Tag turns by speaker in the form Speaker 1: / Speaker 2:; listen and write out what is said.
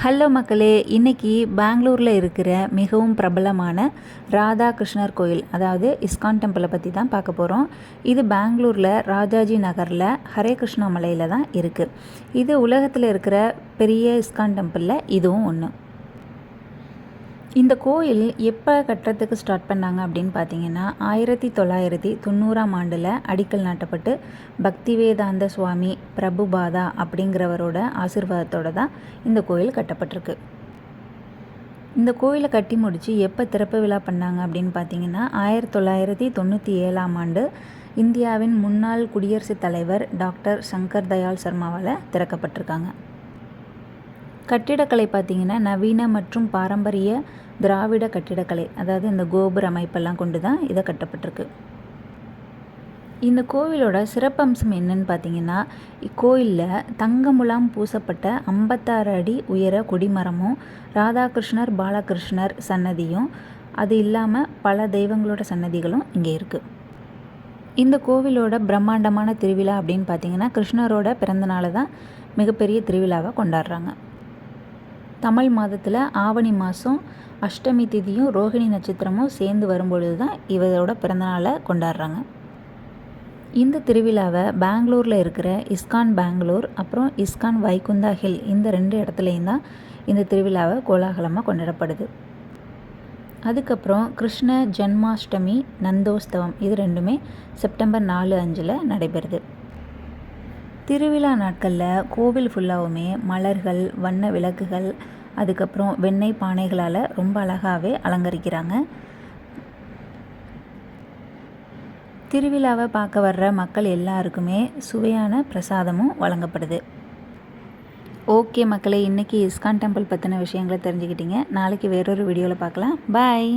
Speaker 1: Hello மக்களே, இன்றைக்கி பெங்களூரில் இருக்கிற மிகவும் பிரபலமான ராதா கிருஷ்ணர் கோயில், அதாவது இஸ்கான் டெம்பிளை பற்றி தான் பார்க்க போகிறோம். இது பெங்களூரில் ராஜாஜி நகரில் ஹரே கிருஷ்ணா மலையில் தான் இருக்குது. இது உலகத்தில் இருக்கிற பெரிய இஸ்கான் டெம்பிளில் இதுவும் ஒன்று. இந்த கோயில் எப்போ கட்டுறதுக்கு ஸ்டார்ட் பண்ணாங்க அப்படின்னு பார்த்தீங்கன்னா 1990ஆம் ஆண்டில் அடிக்கல் நாட்டப்பட்டு பக்திவேதாந்த சுவாமி பிரபுபாதா அப்படிங்கிறவரோட ஆசீர்வாதத்தோடு தான் இந்த கோயில் கட்டப்பட்டிருக்கு. இந்த கோயிலை கட்டி முடித்து எப்போ திறப்பு விழா பண்ணாங்க அப்படின்னு பார்த்தீங்கன்னா 1997ஆம் ஆண்டு இந்தியாவின் முன்னாள் குடியரசுத் தலைவர் டாக்டர் சங்கர் தயாள் சர்மாவால் திறக்கப்பட்டிருக்காங்க. கட்டிடக்கலை பார்த்திங்கன்னா நவீன மற்றும் பாரம்பரிய திராவிட கட்டிடக்கலை, அதாவது இந்த கோபுர அமைப்பெல்லாம் கொண்டு தான் இதை கட்டப்பட்டிருக்கு. இந்த கோவிலோட சிறப்பம்சம் என்னன்னு பார்த்தீங்கன்னா, இக்கோயிலில் தங்க முலாம் பூசப்பட்ட 56 அடி உயர கொடிமரமும் ராதாகிருஷ்ணர் பாலகிருஷ்ணர் சன்னதியும், அது இல்லாமல் பல தெய்வங்களோட சன்னதிகளும் இங்கே இருக்குது. இந்த கோவிலோட பிரம்மாண்டமான திருவிழா அப்படின்னு பார்த்தீங்கன்னா கிருஷ்ணரோட பிறந்தநாளை தான் மிகப்பெரிய திருவிழாவை கொண்டாடுறாங்க. தமிழ் மாதத்தில் ஆவணி மாதம் அஷ்டமி திதியும் ரோஹிணி நட்சத்திரமும் சேர்ந்து வரும்பொழுது தான் இவரோட பிறந்தநாளை கொண்டாடுறாங்க. இந்த திருவிழாவை பெங்களூரில் இருக்கிற இஸ்கான் பெங்களூர் அப்புறம் இஸ்கான் வைகுந்தா ஹில் இந்த 2 இடத்துலையும் தான் இந்த திருவிழாவை கோலாகலமாக கொண்டாடப்படுது. அதுக்கப்புறம் கிருஷ்ண ஜன்மாஷ்டமி நந்தோத்சவம் இது 2மே செப்டம்பர் 4-5 நடைபெறுது. திருவிழா நாட்களில் கோவில் ஃபுல்லாகவுமே மலர்கள், வண்ண விளக்குகள், அதுக்கப்புறம் வெண்ணெய் பானைகளால் ரொம்ப அழகாகவே அலங்கரிக்கிறாங்க. திருவிழாவை பார்க்க வர்ற மக்கள் எல்லாருக்குமே சுவையான பிரசாதமும் வழங்கப்படுது. ஓகே மக்களே, இன்றைக்கி இஸ்கான் டெம்பிள் பற்றின விஷயங்களை தெரிஞ்சுக்கிட்டீங்க. நாளைக்கு வேறொரு வீடியோவில் பார்க்கலாம். பாய்.